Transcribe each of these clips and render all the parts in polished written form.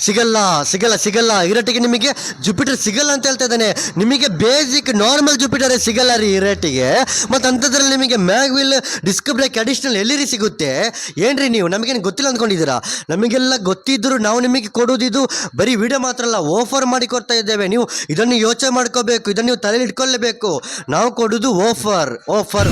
ಸಿಗಲ್ಲ ಸಿಗಲ್ಲ ಸಿಗಲ್ಲ ಈ ರೇಟಿಗೆ ನಿಮಗೆ ಜುಪಿಟರ್ ಸಿಗಲ್ಲ ಅಂತ ಹೇಳ್ತಾ ಇದ್ದಾನೆ. ನಿಮಗೆ ಬೇಸಿಕ್ ನಾರ್ಮಲ್ ಜುಪಿಟರ್ ಸಿಗಲ್ಲ ರೀ ಈ ರೇಟಿಗೆ. ಮತ್ತು ಅಂಥದ್ರಲ್ಲಿ ನಿಮಗೆ ಮ್ಯಾಗ್ವಿಲ್ ಡಿಸ್ಕ್ ಬ್ರೇಕ್ ಅಡಿಷನಲ್ ಎಲ್ಲಿ ಸಿಗುತ್ತೆ ಏನ್ರಿ? ನೀವು ನಮಗೇನು ಗೊತ್ತಿಲ್ಲ ಅಂದ್ಕೊಂಡಿದ್ದೀರಾ? ನಮಗೆಲ್ಲ ಗೊತ್ತಿದ್ದರೂ ನಾವು ನಿಮಗೆ ಕೊಡೋದಿದು ಬರೀ ವಿಡಿಯೋ ಮಾತ್ರ ಅಲ್ಲ, ಆಫರ್ ಮಾಡಿ ಕೊಡ್ತಾ ಇದ್ದೇವೆ. ನೀವು ಇದನ್ನು ಯೋಚನೆ ಮಾಡ್ಕೋಬೇಕು, ಇದನ್ನು ನೀವು ತಲೆಯಲ್ಲಿ ಇಟ್ಕೊಳ್ಳೇಬೇಕು. ನಾವು ಕೊಡೋದು ಆಫರ್ ಆಫರ್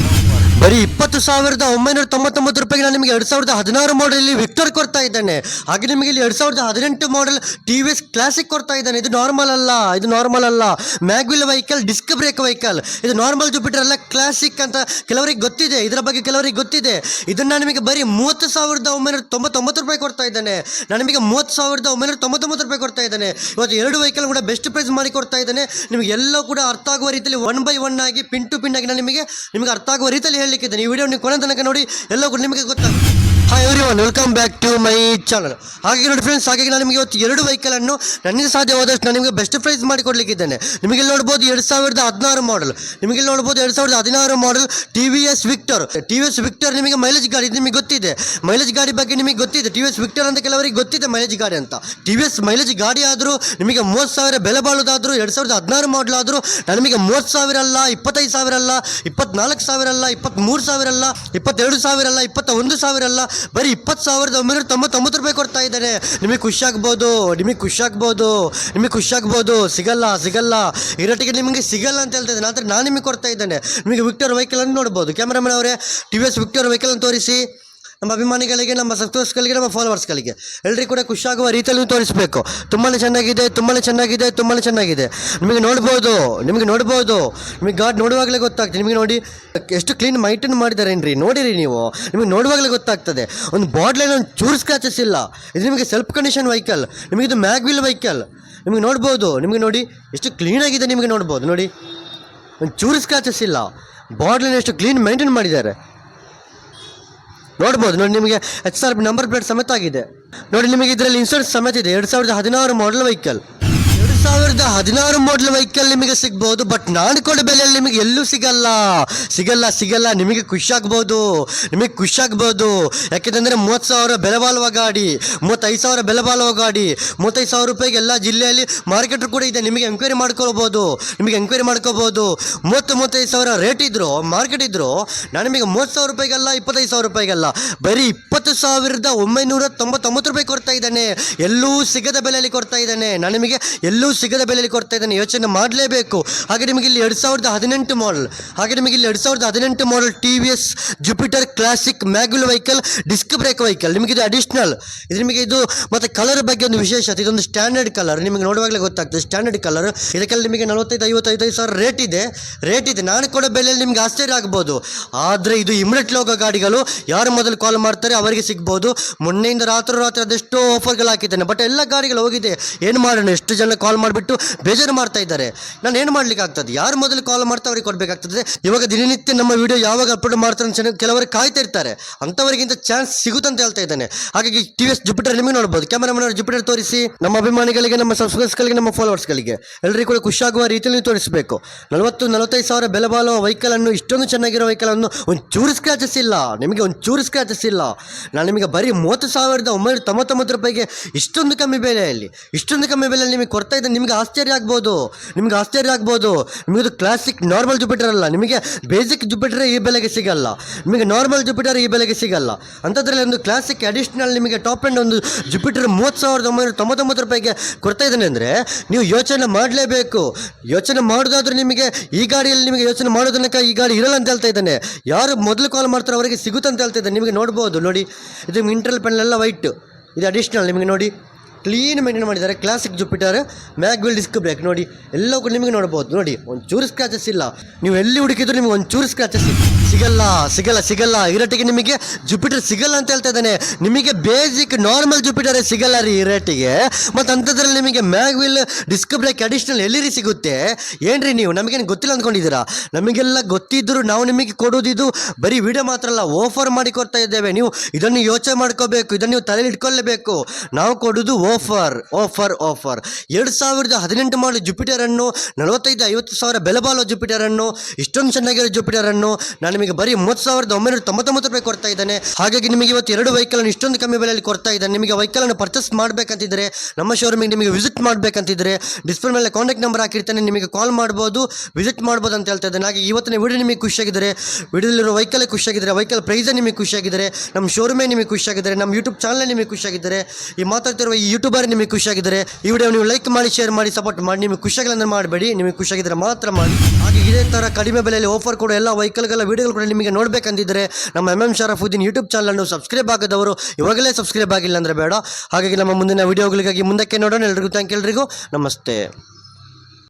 ಬರೀ 20,999 ರೂಪಾಯಿಗೆ ನಾನು ನಿಮಗೆ 2016 ಮಾಡಲಲ್ಲಿ ವಿಕ್ಟರ್ ಕೊಡ್ತಾ ಇದ್ದಾನೆ. ಹಾಗೆ ನಿಮಗೆ ಇಲ್ಲಿ 2018 model T V S classic ಕೊಡ್ತಾ ಇದ್ದಾನೆ. ಇದು ನಾರ್ಮಲ್ ಅಲ್ಲ, ಇದು ನಾರ್ಮಲ್ ಅಲ್ಲ. Mag wheel vehicle disc brake vehicle. ಇದು ನಾರ್ಮಲ್ ಜುಪಿಟರ್ ಅಲ್ಲ, ಕ್ಲಾಸಿಕ್ ಅಂತ ಕೆಲವರಿಗೆ ಗೊತ್ತಿದೆ, ಇದರ ಬಗ್ಗೆ ಕೆಲವರಿಗೆ ಗೊತ್ತಿದೆ. ಇದನ್ನು ನಿಮಗೆ ಬರೀ 30,999 ರೂಪಾಯಿ ಕೊಡ್ತಾ ಇದ್ದಾನೆ. ನಾನು ನಿಮಗೆ 30,999 ರೂಪಾಯಿ ಕೊಡ್ತಾ ಇದ್ದಾನೆ. ಇವತ್ತು 2 ವೆಹಿಕಲ್ ಕೂಡ ಬೆಸ್ಟ್ ಪ್ರೈಸ್ ಮಾಡಿ ಕೊಡ್ತಾ ಇದ್ದಾನೆ. ನಿಮಗೆ ಎಲ್ಲ ಕೂಡ ಅರ್ಥ ಆಗುವ ರೀತಿಯಲ್ಲಿ 1 by 1 ಆಗಿ ಪಿನ್ ಟು ಪಿನ್ ಆಗಿ ನಾನು ನಿಮಗೆ ಅರ್ಥ ಆಗುವ ರೀತಿಯಲ್ಲಿ ಹೇಳಲಿಕ್ಕಿದ್ದೇನೆ. ಈ ವಿಡಿಯೋ ನೀವು ಕೊನೆ ತನಕ ನೋಡಿ, ಎಲ್ಲ ಕೂಡ ನಿಮಗೆ ಗೊತ್ತಾಗುತ್ತೆ. Hi everyone, welcome back to my channel. ಹಾಗೆ ನೋಡಿ ಫ್ರೆಂಡ್ಸ್, ಹಾಗಾಗಿ ನಾನು ನಿಮಗೆ ಇವತ್ತು 2 ವೆಹಿಕಲನ್ನು ನನಗೆ ಸಾಧ್ಯವಾದಷ್ಟು ನಾನು ನಿಮಗೆ ಬೆಸ್ಟ್ ಪ್ರೈಸ್ ಮಾಡಿ ಕೊಡಲಿಕ್ಕಿದ್ದೇನೆ. ನಿಮಗೆ ನೋಡ್ಬೋದು 2016 ಮಾಡಲ್, ನಿಮಗೆ ನೋಡ್ಬೋದು 2016 model T V S Victor. T V S Victor ನಿಮಗೆ ಮೈಲೇಜ್ ಗಾಡಿ, ಇದು ನಿಮಗೆ ಗೊತ್ತಿದೆ. ಮೈಲೇಜ್ ಗಾಡಿ ಬಗ್ಗೆ ನಿಮಗೆ ಗೊತ್ತಿದೆ. ಟಿ ವಿ ಎಸ್ ವಿಕ್ಟರ್ ಅಂತ ಕೆಲವರಿಗೆ ಗೊತ್ತಿದೆ ಮೈಲೇಜ್ ಗಾಡಿ ಅಂತ. ಟಿ ವಿ ಎಸ್ ಮೈಲೇಜ್ ಗಾಡಿ ಆದರೂ ನಿಮಗೆ 30,000 ಬೆಲೆ ಬಾಳೋದಾದರೂ 2016 ಮಾಡಲ್ ಆದರೂ ನಾನು ನಿಮಗೆ 30,000 ಅಲ್ಲ, 25,000 ಅಲ್ಲ, 24,000 ಅಲ್ಲ, 23,000 ಅಲ್ಲ, 22,000 ಅಲ್ಲ, 21,000 ಅಲ್ಲ, ಬರೀ 20,999 ರೂಪಾಯಿ ಕೊಡ್ತಾ ಇದ್ದಾನೆ. ನಿಮಗೆ ಖುಷಿ ಆಗ್ಬೋದು, ನಿಮಗೆ ಖುಷಿ ಆಗ್ಬೋದು. ಸಿಗಲ್ಲ ಸಿಗಲ್ಲ ಈ ರೇಟಿಗೆ ನಿಮಗೆ ಸಿಗಲ್ಲ ಅಂತ ಹೇಳ್ತಾ ಇದ್ದಾನೆ. ಆದರೆ ನಾನು ನಿಮಗೆ ಕೊಡ್ತಾ ಇದ್ದೇನೆ. ನಿಮಗೆ ವಿಕ್ಟರ್ ವೆಹಿಕಲ್ ಅನ್ನು ನೋಡ್ಬೋದು. ಕ್ಯಾಮ್ರಾಮನ್ ಅವರೇ, T V S Victor vehicle ಅನ್ನು ತೋರಿಸಿ. ನಮ್ಮ ಅಭಿಮಾನಿಗಳಿಗೆ, ನಮ್ಮ ಸಬ್ಸ್ಕ್ರೈಬರ್ಸ್ಗಳಿಗೆ, ನಮ್ಮ ಫಾಲೋವರ್ಸ್ಗಳಿಗೆ ಎಲ್ಲರಿಗೂ ಕೂಡ ಖುಷಿಯಾಗುವ ರೀತಿಯಲ್ಲಿ ತೋರಿಸಬೇಕು. ತುಂಬಾ ಚೆನ್ನಾಗಿದೆ, ತುಂಬಾ ಚೆನ್ನಾಗಿದೆ, ತುಂಬಾ ಚೆನ್ನಾಗಿದೆ. ನಿಮಗೆ ನೋಡ್ಬೋದು, ನಿಮಗೆ ಗಾಡಿ ನೋಡುವಾಗಲೇ ಗೊತ್ತಾಗ್ತದೆ. ನಿಮಗೆ ನೋಡಿ ಎಷ್ಟು ಕ್ಲೀನ್ ಮೈಂಟೈನ್ ಮಾಡಿದ್ದಾರೆ ಏನ್ರಿ, ನೋಡಿರಿ ನೀವು. ನಿಮಗೆ ನೋಡುವಾಗಲೇ ಗೊತ್ತಾಗ್ತದೆ. ಒಂದು ಬಾಟ್ಲಲ್ಲಿ ಒಂದು ಚೂರು ಸ್ಕ್ರಾಚಸ್ ಇಲ್ಲ. ಇದು ನಿಮಗೆ ಸೆಲ್ಫ್ ಕಂಡೀಷನ್ ವೆಹಿಕಲ್. ನಿಮಗೆ ಇದು ಮ್ಯಾಗ್ವಿಲ್ ವೆಹಿಕಲ್. ನಿಮಗೆ ನೋಡ್ಬೋದು, ನಿಮಗೆ ನೋಡಿ ಎಷ್ಟು ಕ್ಲೀನಾಗಿದೆ. ನಿಮಗೆ ನೋಡ್ಬೋದು, ನೋಡಿ ಒಂದು ಚೂರು ಸ್ಕ್ರಾಚಸ್ ಇಲ್ಲ. ಬಾಟ್ಲನ್ನು ಎಷ್ಟು ಕ್ಲೀನ್ ಮೈಂಟೈನ್ ಮಾಡಿದ್ದಾರೆ ನೋಡ್ಬೋದು. ನೋಡಿ ನಿಮಗೆ HRP ನಂಬರ್ ಪ್ಲೇಟ್ ಸಮೇತ ಆಗಿದೆ. ನೋಡಿ ನಿಮಗೆ ಇದರಲ್ಲಿ ಇನ್ಶೂರೆನ್ಸ್ ಸಮೇತ ಇದೆ. 2016 ಮಾಡಲ್ ವೆಹಿಕಲ್. 2016 ಮಾಡಲ್ ವೆಹಿಕಲ್ ನಿಮಗೆ ಸಿಗ್ಬೋದು. ಬಟ್ ನಾನು ಕೊಡೋ ಬೆಲೆಯಲ್ಲಿ ನಿಮಗೆ ಎಲ್ಲೂ ಸಿಗಲ್ಲ. ನಿಮಗೆ ಖುಷಿ ಆಗ್ಬೋದು. ಯಾಕೆಂದರೆ 30,000 ಬೆಲೆ ಬಾಳುವ ಗಾಡಿ, 35,000 ಬೆಲೆ ಬಾಳುವ ಗಾಡಿ, 35,000 ರೂಪಾಯಿಗೆ ಎಲ್ಲ ಜಿಲ್ಲೆಯಲ್ಲಿ ಮಾರ್ಕೆಟ್ ಕೂಡ ಇದೆ. ನಿಮಗೆ ಎಂಕ್ವೈರಿ ಮಾಡ್ಕೋಬೋದು. 35,000 ರೇಟ್ ಇದ್ರು, ಮಾರ್ಕೆಟ್ ಇದ್ರು, ನಾನು ನಿಮಗೆ 30,000 ರೂಪಾಯಿಗಲ್ಲ, 25,000 ರೂಪಾಯಿಗಲ್ಲ, ಬರೀ 20,999 ರೂಪಾಯಿ ಕೊಡ್ತಾ ಇದ್ದಾನೆ. ಎಲ್ಲೂ ಸಿಗದ ಬೆಲೆಯಲ್ಲಿ ಕೊಡ್ತಾ ಇದ್ದಾನೆ. ನಾನು ನಿಮಗೆ ಎಲ್ಲೂ ಸಿಗದ ಬೆಲೆಯಲ್ಲಿ ಕೊಡ್ತಾ ಇದ್ದಾನೆ. ಯೋಚನೆ ಮಾಡಲೇಬೇಕು. ಹಾಗೆ ನಿಮಗೆ ಇಲ್ಲಿ 2018 model T V S Jupiter classic mag wheel vehicle disc brake vehicle. ನಿಮಗೆ ಇದು ಅಡಿಷನಲ್. ಇದು ನಿಮಗೆ ಇದು ಮತ್ತು ಕಲರ್ ಬಗ್ಗೆ ಒಂದು ವಿಶೇಷತೆ. ಇದೊಂದು ಸ್ಟ್ಯಾಂಡರ್ಡ್ ಕಲರ್. ನಿಮಗೆ ನೋಡುವಾಗಲೇ ಗೊತ್ತಾಗ್ತದೆ ಸ್ಟ್ಯಾಂಡರ್ಡ್ ಕಲರ್. ಇದಕ್ಕೆಲ್ಲ ನಿಮಗೆ 45,000-55,000 ರೇಟ್ ಇದೆ. ನಾನು ಕೊಡೋ ಬೆಲೆಯಲ್ಲಿ ನಿಮಗೆ ಆಶ್ಚರ್ಯ ಆಗ್ಬೋದು. ಆದರೆ ಇದು ಇಮಿಡಿಯೇಟ್ಲಿ ಹೋಗೋ ಗಾಡಿಗಳು. ಯಾರು ಮೊದಲು ಕಾಲ್ ಮಾಡ್ತಾರೆ ಅವರಿಗೆ ಸಿಗ್ಬೋದು. ಮೊನ್ನೆಯಿಂದ ರಾತ್ರಿ ಅದೆಷ್ಟೋ ಆಫರ್ಗಳು ಹಾಕಿದ್ದೇನೆ. ಬಟ್ ಎಲ್ಲ ಗಾಡಿಗಳು ಹೋಗಿದೆ. ಏನು ಮಾಡೋಣ, ಎಷ್ಟು ಜನ ಕಾಲ್ ಮಾಡಿಬಿಟ್ಟು ಬೇಜಾರು ಮಾಡ್ತಾ ಇದ್ದಾರೆ. ನಾನು ಏನು ಮಾಡ್ಲಿಕ್ಕೆ ಆಗ್ತದೆ? ಯಾರು ಮೊದಲು ಕಾಲ್ ಮಾಡ್ತಾ ಅವ್ರಿಗೆ ಕೊಡಬೇಕಾಗ್ತದೆ. ಇವಾಗ ದಿನನಿತ್ಯ ನಮ್ಮ ವಿಡಿಯೋ ಯಾವಾಗ ಅಪ್ಲೋಡ್ ಮಾಡ್ತಾರೆ ಕೆಲವರು ಕಾಯ್ತಾ ಇರ್ತಾರೆ. ಅಂಥವರಿಗಿಂತ ಚಾನ್ಸ್ ಸಿಗುತ್ತಂತ ಹೇಳ್ತಾ ಇದ್ದಾನೆ. ಹಾಗಾಗಿ ಟಿ ವಿ ಎಸ್ ಜುಪಿಟರ್ ನಿಮಗೆ ನೋಡ್ಬೋದು. ಕ್ಯಾಮರಾಮನ್ ಜುಪಿಟರ್ ತೋರಿಸಿ. ನಮ್ಮ ಅಭಿಮಾನಿಗಳಿಗೆ, ನಮ್ಮ ಸಬ್ಸ್ಕ್ರೈಬರ್ಸ್ಗಳಿಗೆ, ನಮ್ಮ ಫಾಲೋವರ್ಸ್ಗಳಿಗೆ ಎಲ್ಲರಿಗೂ ಕೂಡ ಖುಷಿಯಾಗುವ ರೀತಿಯಲ್ಲಿ ತೋರಿಸಬೇಕು. 40,000-45,000 ಬೆಲೆ ಬಾಳುವ ವೆಹಿಕಲ್ ಅನ್ನು, ಇಷ್ಟೊಂದು ಚೆನ್ನಾಗಿರೋ ವೆಹಿಕಲ್ ಅನ್ನು ಒಂದು ಚೂರು ಸ್ಕ್ರಾಚಸ್ ಇಲ್ಲ. ನಿಮಗೆ ಒಂದು ಚೂರು ಸ್ಕ್ರಾಚಸ್ ಇಲ್ಲ. ನಾನು ನಿಮಗೆ ಬರೀ 30,999 ರೂಪಾಯಿಗೆ ಇಷ್ಟೊಂದು ಕಮ್ಮಿ ಬೆಲೆಯಲ್ಲಿ ನಿಮಗೆ ಕೊಡ್ತಾ ಇದ್ದೆ. ನಿಮಗೆ ಆಶ್ಚರ್ಯ ಆಗ್ಬೋದು. ನಿಮಗಿದು ಕ್ಲಾಸಿಕ್ ನಾರ್ಮಲ್ ಜುಪಿಟರ್ ಅಲ್ಲ. ನಿಮಗೆ ಬೇಸಿಕ್ ಜುಪಿಟರ್ ಈ ಬೆಲೆಗೆ ಸಿಗಲ್ಲ. ನಿಮಗೆ ನಾರ್ಮಲ್ ಜುಪಿಟರ್ ಈ ಬೆಲೆಗೆ ಸಿಗಲ್ಲ. ಅಂಥದ್ರಲ್ಲಿ ಒಂದು ಕ್ಲಾಸಿಕ್ ಅಡಿಷನಲ್ ನಿಮಗೆ ಟಾಪ್ ಎಂಡ್ ಒಂದು ಜುಪಿಟರ್ 30,999 ರೂಪಾಯಿಗೆ ಕೊಡ್ತಾ ಇದ್ದಾನೆ ಅಂದರೆ ನೀವು ಯೋಚನೆ ಮಾಡಲೇಬೇಕು. ಯೋಚನೆ ಮಾಡೋದಾದ್ರೆ ನಿಮಗೆ ಈ ಗಾಡಿಯಲ್ಲಿ ನಿಮಗೆ ಯೋಚನೆ ಮಾಡೋದನ್ನಕ ಈ ಗಾಡಿ ಇರಲ್ಲ ಅಂತ ಹೇಳ್ತಾ ಇದ್ದಾನೆ. ಯಾರು ಮೊದಲು ಕಾಲ್ ಮಾಡ್ತಾರೆ ಅವರಿಗೆ ಸಿಗುತ್ತೆ ಅಂತ ಹೇಳ್ತಾ ಇದ್ದಾನೆ. ನಿಮಗೆ ನೋಡ್ಬೋದು, ನೋಡಿ ಇದು ಇಂಟರ್ನಲ್ ಪ್ಯಾನಲ್ ಎಲ್ಲ ವೈಟ್. ಇದು ಅಡಿಷನಲ್. ನಿಮಗೆ ನೋಡಿ ಕ್ಲೀನ್ ಮೇಂಟೈನ್ ಮಾಡಿದ್ದಾರೆ. Classic Jupiter mag wheel disc brake. ನೋಡಿ ಎಲ್ಲ ಕೂಡ ನಿಮಗೆ ನೋಡ್ಬೋದು. ನೋಡಿ ಒಂದು ಚೂರು ಸ್ಕ್ರಾಚಸ್ ಇಲ್ಲ. ನೀವು ಎಲ್ಲಿ ಹುಡುಕಿದ್ರು ನಿಮಗೆ ಒಂದು ಚೂರು ಸ್ಕ್ರಾಚಸ್ ಸಿಗಲ್ಲ ಈ ರೇಟಿಗೆ ನಿಮಗೆ ಜುಪಿಟರ್ ಸಿಗಲ್ಲ ಅಂತ ಹೇಳ್ತಾ ಇದ್ದಾನೆ. ನಿಮಗೆ ಬೇಸಿಕ್ ನಾರ್ಮಲ್ ಜುಪಿಟರ್ ಸಿಗಲ್ಲ ರೀ ಈ ರೇಟಿಗೆ. ಮತ್ತು ಅಂಥದ್ರಲ್ಲಿ ನಿಮಗೆ ಮ್ಯಾಗ್ವಿಲ್ ಡಿಸ್ಕ್ ಬ್ರೇಕ್ ಅಡಿಷನಲ್ ಎಲ್ಲಿ ಸಿಗುತ್ತೆ ಏನ್ರಿ? ನೀವು ನಮಗೇನು ಗೊತ್ತಿಲ್ಲ ಅಂದ್ಕೊಂಡಿದ್ದೀರಾ? ನಮಗೆಲ್ಲ ಗೊತ್ತಿದ್ದರೂ ನಾವು ನಿಮಗೆ ಕೊಡೋದಿದು ಬರೀ ವಿಡಿಯೋ ಮಾತ್ರ ಅಲ್ಲ, ಆಫರ್ ಮಾಡಿ ಕೊಡ್ತಾ ಇದ್ದೇವೆ. ನೀವು ಇದನ್ನು ಯೋಚನೆ ಮಾಡ್ಕೋಬೇಕು, ಇದನ್ನು ನೀವು ತಲೆಯಲ್ಲಿ ಇಟ್ಕೊಳ್ಳೇಬೇಕು. ನಾವು ಕೊಡೋದು ಆಫರ್ 2018 ಮಾಡಲ್ ಜುಪಿಟರ್ ಅನ್ನು, 45,000-50,000 ಬೆಲೆ ಬಾಳುವ ಜುಪಿಟರ್ ಅನ್ನು, ಇಷ್ಟೊಂದು ಚೆನ್ನಾಗಿರೋ ಜುಪಿಟರ್ ಅನ್ನು ನಾನು ನಿಮಗೆ ಬರೀ 30,999 ರೂಪಾಯಿ ಕೊಡ್ತಾ ಇದ್ದಾನೆ. ಹಾಗಾಗಿ ನಿಮಗೆ ಇವತ್ತು 2 ವೆಹಿಕಲ್ ಇಷ್ಟೊಂದು ಕಮ್ಮಿ ಬೆಲೆಯಲ್ಲಿ ಕೊಡ್ತಾ ಇದ್ದಾನೆ. ನಿಮಗೆ ವೆಹಿಕಲ್ ಅನ್ನು ಪರ್ಚೇಸ್ ಮಾಡಬೇಕಂತಿದ್ರೆ ನಮ್ಮ ಶೋರೂಮಿಗೆ ನಿಮಗೆ ವಿಸಿಟ್ ಮಾಡಬೇಕಂತಿದ್ರೆ ಡಿಸ್ಪ್ಲೇ ಮೇಲೆ ಕಾಂಟ್ಯಾಕ್ಟ್ ನಂಬರ್ ಹಾಕಿರ್ತಾನೆ, ನಿಮಗೆ ಕಾಲ್ ಮಾಡ್ಬೋದು, ವಿಸಿಟ್ ಮಾಡ್ಬೋದು ಅಂತ ಹೇಳ್ತಾ ಇದ್ದಾನೆ. ಹಾಗೆ ಇವತ್ತಿನ ವಿಡಿಯೋ ನಿಮಗೆ ಖುಷಿಯಾಗಿದ್ದರೆ, ವಿಡಿಯೋದಲ್ಲಿರೋ ವೆಹಿಕಲ್ ಖುಷಿಯಾಗಿದ್ದರೆ, ವೆಹಿಕಲ್ ಪ್ರೈಸ್ ನಿಮಗೆ ಖುಷಿಯಾಗಿದ್ದರೆ, ನಮ್ಮ ಶೋರೂಮೇ ನಿಮಗೆ ಖುಷಿಯಾಗಿದ್ದರೆ, ನಮ್ಮ ಯೂಟ್ಯೂಬ್ ಚಾನಲ್ ನಿಮಗೆ ಖುಷಿಯಾಗಿದ್ದರೆ, ಈ ಮಾತಾಡ್ತಿರುವ ಈ ಯೂಟ್ಯೂಬರ್ ನಿಮಗೆ ಖುಷಿಯಾಗಿದ್ದರೆ ಈ ವಿಡಿಯೋ ನೀವು ಲೈಕ್ ಮಾಡಿ, ಶೇರ್ ಮಾಡಿ, ಸಪೋರ್ಟ್ ಮಾಡಿ. ನಿಮಗೆ ಖುಷಿಯಾಗಿಲ್ಲ ಅಂದ್ರೆ ಮಾಡಬೇಡಿ, ನಿಮಗೆ ಖುಷಿಯಾಗಿದ್ದರೆ ಮಾತ್ರ ಮಾಡಿ. ಹಾಗೆ ಇದೇ ಥರ ಕಡಿಮೆ ಬೆಲೆಯಲ್ಲಿ ಆಫರ್ ಕೊಡೋ ಎಲ್ಲ ವೆಹಿಕಲ್ಗಳ ವಿಡಿಯೋಗಳು ಕೂಡ ನಿಮಗೆ ನೋಡಬೇಕಂತಿದ್ದರೆ ನಮ್ಮ MM ಶರಫುದ್ದೀನ್ ಯೂಟ್ಯೂಬ್ ಚಾನಲನ್ನು ಸಬ್ಸ್ಕ್ರೈಬ್ ಆಗದವರು ಇವಾಗಲೇ ಸಬ್ಸ್ಕ್ರೈಬ್ ಆಗಿಲ್ಲ ಅಂದರೆ ಬೇಡ. ಹಾಗಾಗಿ ನಮ್ಮ ಮುಂದಿನ ವಿಡಿಯೋಗಳಿಗಾಗಿ ಮುಂದಕ್ಕೆ ನೋಡೋಣ. ಎಲ್ರಿಗೂ ಥ್ಯಾಂಕ್ ಯು, ಎಲ್ರಿಗೂ ನಮಸ್ತೆ.